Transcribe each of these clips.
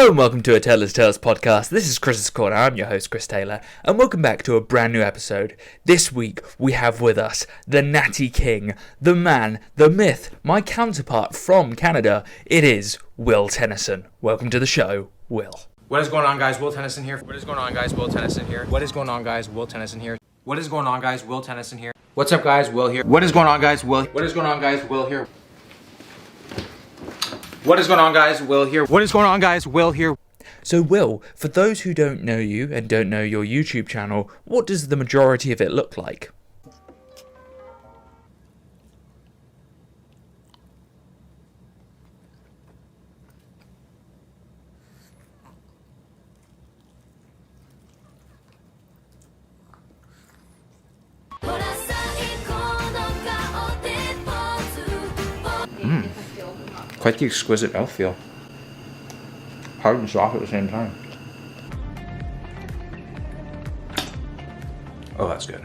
Hello and welcome to a Taylor's Tales podcast. This is Chris's Corner. I'm your host, Chris Taylor, and welcome back to a brand new episode. This week we have with us the Natty King, the man, the myth, my counterpart from Canada. It is Will Tennyson. Welcome to the show, Will. What is going on, guys? Will Tennyson here. What is going on, guys? Will Tennyson here. What is going on, guys? Will Tennyson here. What is going on, guys? Will Tennyson here. What's up, guys? Will here. What is going on, guys? Will. What is going on, guys? Will here. What is going on, guys? Will here. What is going on, guys? Will here. So Will, for those who don't know you and don't know your YouTube channel, what does the majority of it look like? Quite the exquisite mouthfeel. Hard and soft at the same time. Oh, that's good.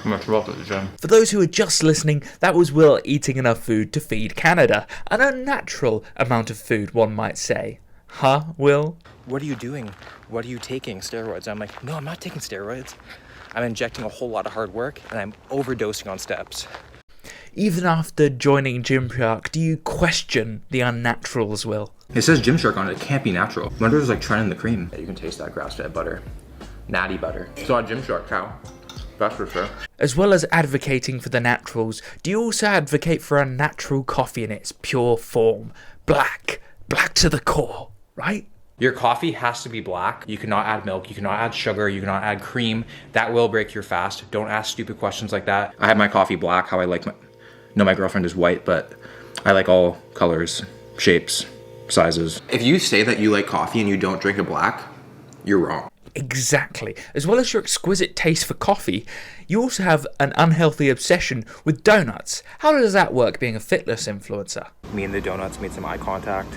I'm gonna throw up at the gym. For those who are just listening, that was Will eating enough food to feed Canada. An unnatural amount of food, one might say. Huh, Will? What are you doing? What are you taking? Steroids? I'm like, no, I'm not taking steroids. I'm injecting a whole lot of hard work and I'm overdosing on steps. Even after joining Gymshark, do you question the unnaturals, Will? It says Gymshark on it. It can't be natural. I wonder if there's like Tren in the cream. You can taste that grass-fed butter. Natty butter. It's on Gymshark cow. That's for sure. As well as advocating for the naturals, do you also advocate for a natural coffee in its pure form? Black to the core, right? Your coffee has to be black. You cannot add milk. You cannot add sugar. You cannot add cream. That will break your fast. Don't ask stupid questions like that. I have my coffee black, how I like my... No, my girlfriend is white, but I like all colors, shapes, sizes. If you say that you like coffee and you don't drink it black, you're wrong. Exactly. As well as your exquisite taste for coffee, you also have an unhealthy obsession with donuts. How does that work being a fitness influencer? Me and the donuts made some eye contact,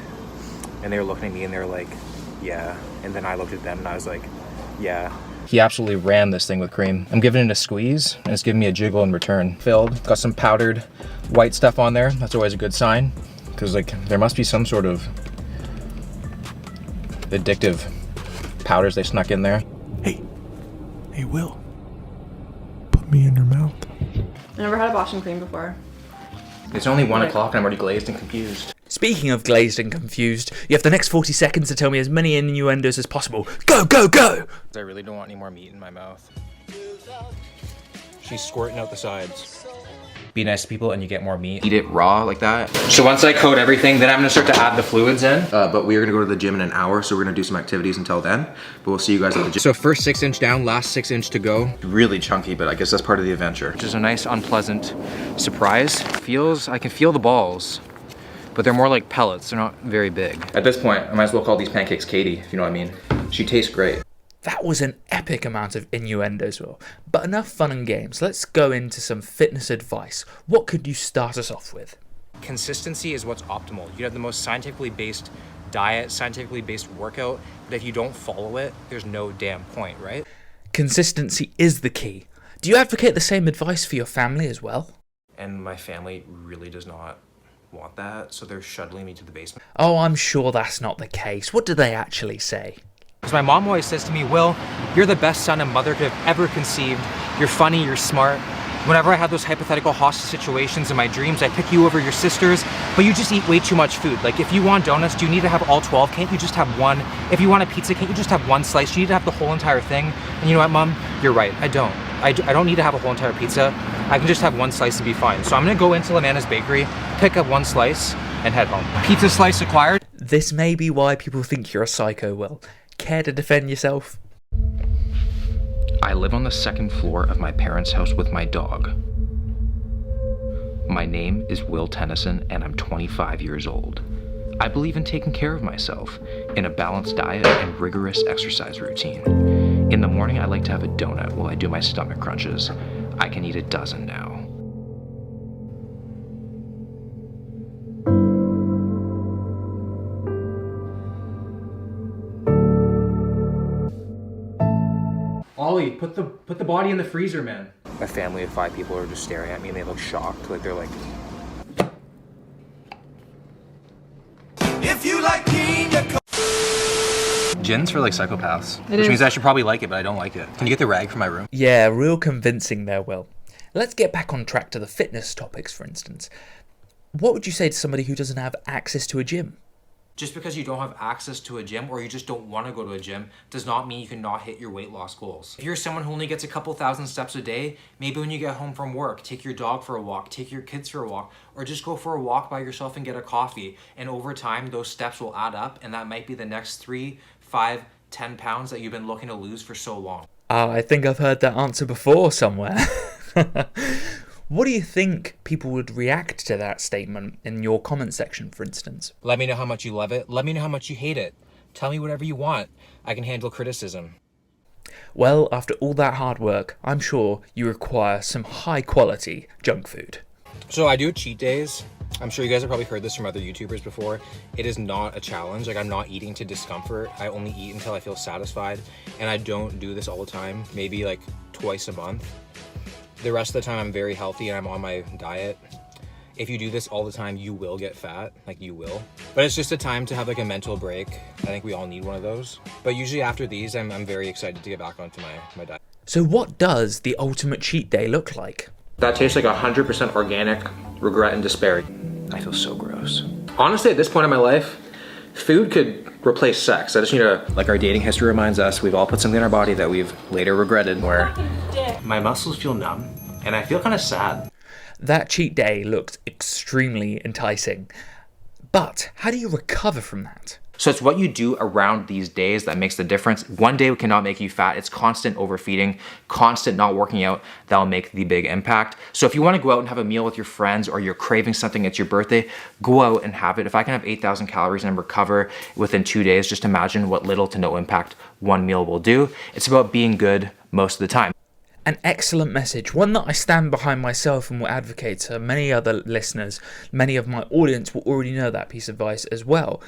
and they were looking at me and they were like, yeah. And then I looked at them and I was like, yeah. He absolutely ran this thing with cream. I'm giving it a squeeze and it's giving me a jiggle in return. Filled, got some powdered white stuff on there. That's always a good sign because like there must be some sort of addictive powders they snuck in there. Hey Will, put me in your mouth. I never had a Boston cream before. It's only 1 o'clock and I'm already glazed and confused. Speaking of glazed and confused, you have the next 40 seconds to tell me as many innuendos as possible. Go, go, go! I really don't want any more meat in my mouth. She's squirting out the sides. Be nice to people and you get more meat. Eat it raw like that. So once I coat everything, then I'm gonna start to add the fluids in. But we're gonna go to the gym in an hour, so we're gonna do some activities until then. But we'll see you guys at the gym. So first 6-inch down, last 6-inch to go. Really chunky, but I guess that's part of the adventure. Which is a nice, unpleasant surprise. I can feel the balls, but they're more like pellets. They're not very big. At this point, I might as well call these pancakes Katie, if you know what I mean. She tastes great. That was an epic amount of innuendos, Will. But enough fun and games. Let's go into some fitness advice. What could you start us off with? Consistency is what's optimal. You have the most scientifically based diet, scientifically based workout, but if you don't follow it, there's no damn point, right? Consistency is the key. Do you advocate the same advice for your family as well? And my family really does not want that, so they're shuttling me to the basement. Oh, I'm sure that's not the case. What do they actually say? Because my mom always says to me, Will, you're the best son a mother could have ever conceived. You're funny, you're smart. Whenever I have those hypothetical hostage situations in my dreams, I pick you over your sisters, but you just eat way too much food. Like if you want donuts, do you need to have all 12? Can't you just have one? If you want a pizza, can't you just have one slice? Do you need to have the whole entire thing? And you know what, Mom? You're right, I don't. I don't need to have a whole entire pizza. I can just have one slice and be fine. So I'm gonna go into Lamanna's Bakery, pick up one slice, and head home. Pizza slice acquired. This may be why people think you're a psycho, Will. Care to defend yourself? I live on the 2nd floor of my parents' house with my dog. My name is Will Tennyson and I'm 25 years old. I believe in taking care of myself, in a balanced diet and rigorous exercise routine. In the morning, I like to have a donut while I do my stomach crunches. I can eat a dozen now. Ollie, put the body in the freezer, man. A family of 5 people are just staring at me and they look shocked. Like they're like, If you like me Gin's for like psychopaths. It Which is. means I should probably like it, but I don't like it. Can you get the rag from my room? Yeah, real convincing there, Will. Let's get back on track to the fitness topics, for instance. What would you say to somebody who doesn't have access to a gym? Just because you don't have access to a gym or you just don't want to go to a gym does not mean you cannot hit your weight loss goals. If you're someone who only gets a couple thousand steps a day, maybe when you get home from work, take your dog for a walk, take your kids for a walk, or just go for a walk by yourself and get a coffee. And over time, those steps will add up, and that might be the next 3, 5, 10 pounds that you've been looking to lose for so long. I think I've heard that answer before somewhere. What do you think people would react to that statement in your comment section, for instance? Let me know how much you love it. Let me know how much you hate it. Tell me whatever you want. I can handle criticism. Well, after all that hard work, I'm sure you require some high-quality junk food. So I do cheat days. I'm sure you guys have probably heard this from other YouTubers before. It is not a challenge. Like, I'm not eating to discomfort. I only eat until I feel satisfied. And I don't do this all the time. Maybe like twice a month. The rest of the time I'm very healthy and I'm on my diet. If you do this all the time, you will get fat, like you will. But it's just a time to have like a mental break. I think we all need one of those. But usually after these, I'm very excited to get back onto my diet. So what does the ultimate cheat day look like? That tastes like 100% organic regret and despair. I feel so gross. Honestly, at this point in my life, food could replace sex. I just need to, like our dating history reminds us, we've all put something in our body that we've later regretted where my muscles feel numb and I feel kind of sad. That cheat day looked extremely enticing. But how do you recover from that? So it's what you do around these days that makes the difference. One day cannot make you fat. It's constant overfeeding, constant not working out that'll make the big impact. So if you want to go out and have a meal with your friends or you're craving something, it's your birthday, go out and have it. If I can have 8,000 calories and recover within 2 days, just imagine what little to no impact one meal will do. It's about being good most of the time. An excellent message, one that I stand behind myself and will advocate to many other listeners. Many of my audience will already know that piece of advice as well.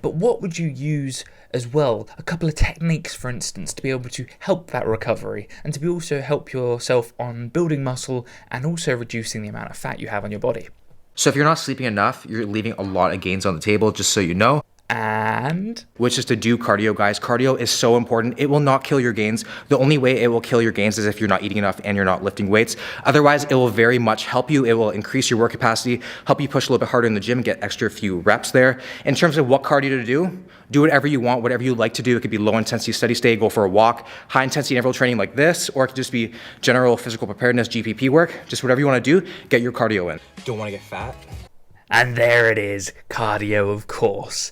But what would you use as well? A couple of techniques, for instance, to be able to help that recovery and to be also help yourself on building muscle and also reducing the amount of fat you have on your body. So if you're not sleeping enough, you're leaving a lot of gains on the table, just so you know. And Which is to do cardio, guys. Cardio is so important. It will not kill your gains. The only way it will kill your gains is if you're not eating enough and you're not lifting weights. Otherwise, it will very much help you. It will increase your work capacity, help you push a little bit harder in the gym, get extra few reps there. In terms of what cardio to do whatever you want, whatever you like to do. It could be low intensity, steady state, go for a walk, high intensity interval training like this, or it could just be general physical preparedness, GPP work. Just whatever you want to do, get your cardio in. Don't want to get fat? And there it is, cardio, of course.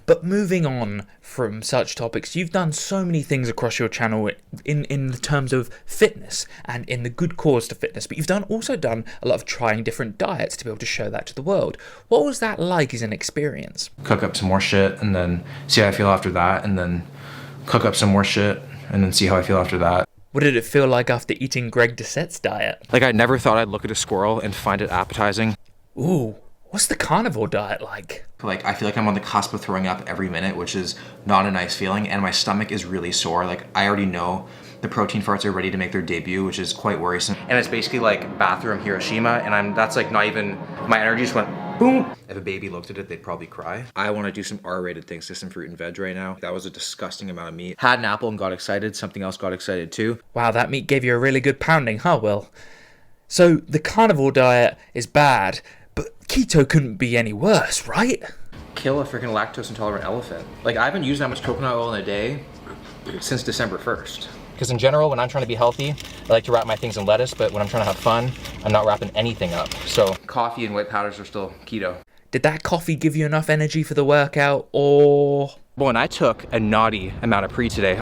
But moving on from such topics, you've done so many things across your channel in the terms of fitness and in the good cause to fitness, but you've also done a lot of trying different diets to be able to show that to the world. What was that like as an experience? Cook up some more shit and then see how I feel after that, and then cook up some more shit and then see how I feel after that. What did it feel like after eating Greg Doucette's diet? Like, I never thought I'd look at a squirrel and find it appetizing. Ooh, what's the carnivore diet like? Like, I feel like I'm on the cusp of throwing up every minute, which is not a nice feeling, and my stomach is really sore. Like, I already know the protein farts are ready to make their debut, which is quite worrisome. And it's basically like bathroom Hiroshima, and that's like not even, my energy just went boom. If a baby looked at it, they'd probably cry. I want to do some R-rated things to some fruit and veg right now. That was a disgusting amount of meat. Had an apple and got excited. Something else got excited too. Wow, that meat gave you a really good pounding, huh, Will? So the carnivore diet is bad, but keto couldn't be any worse, right? Kill a freaking lactose intolerant elephant. Like, I haven't used that much coconut oil in a day since December 1st. Because in general, when I'm trying to be healthy, I like to wrap my things in lettuce, but when I'm trying to have fun, I'm not wrapping anything up. So coffee and white powders are still keto. Did that coffee give you enough energy for the workout, or? Well, and I took a naughty amount of pre today.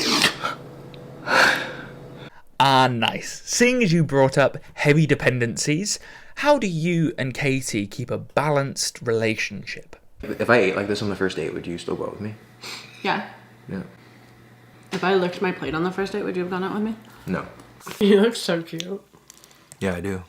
Ah, nice. Seeing as you brought up heavy dependencies, how do you and Katie keep a balanced relationship? If I ate like this on the first date, would you still go out with me? Yeah. Yeah. If I licked my plate on the first date, would you have gone out with me? No. You look so cute. Yeah, I do.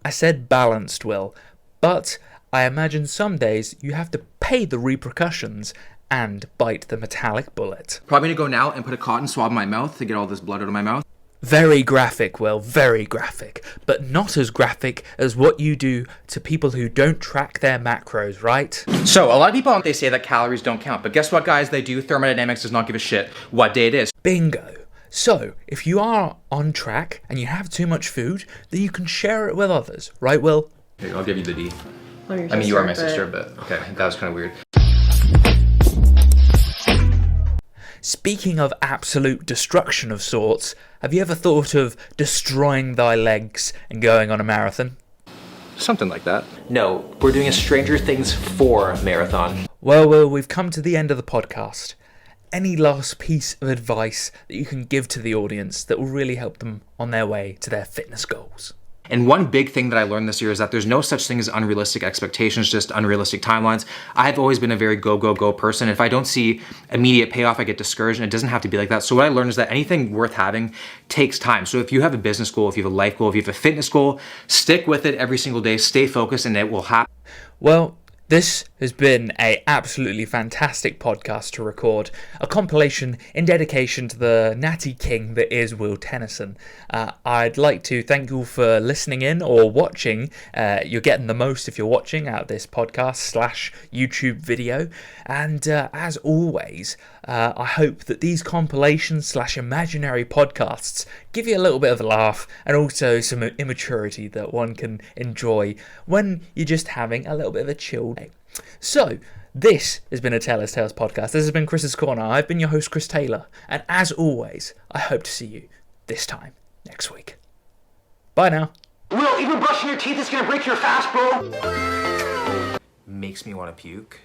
I said balanced, Will, but I imagine some days you have to pay the repercussions and bite the metallic bullet. Probably gonna go now and put a cotton swab in my mouth to get all this blood out of my mouth. Very graphic, Will, very graphic. But not as graphic as what you do to people who don't track their macros, right? So, a lot of people, they say that calories don't count. But guess what, guys? They do. Thermodynamics does not give a shit what day it is. Bingo. So, if you are on track and you have too much food, then you can share it with others, right, Will? Here, I'll give you the D. Well, your I mean, you are my sister, sister, but okay, that was kind of weird. Speaking of absolute destruction of sorts, have you ever thought of destroying thy legs and going on a marathon? Something like that. No, we're doing a Stranger Things 4 marathon. Well, Will, we've come to the end of the podcast. Any last piece of advice that you can give to the audience that will really help them on their way to their fitness goals? And one big thing that I learned this year is that there's no such thing as unrealistic expectations, just unrealistic timelines. I've always been a very go, go, go person. If I don't see immediate payoff, I get discouraged, and it doesn't have to be like that. So what I learned is that anything worth having takes time. So if you have a business goal, if you have a life goal, if you have a fitness goal, stick with it every single day, stay focused, and it will happen. Well, this has been an absolutely fantastic podcast to record, a compilation in dedication to the Natty King that is Will Tennyson. I'd like to thank you for listening in or watching. You're getting the most if you're watching out of this podcast / YouTube video. And as always, I hope that these compilations / imaginary podcasts give you a little bit of a laugh and also some immaturity that one can enjoy when you're just having a little bit of a chill day. So, this has been a Taylor's Tales podcast. This has been Chris's Corner. I've been your host, Chris Taylor. And as always, I hope to see you this time next week. Bye now. Will, even brushing your teeth is gonna break your fast, bro. Makes me want to puke.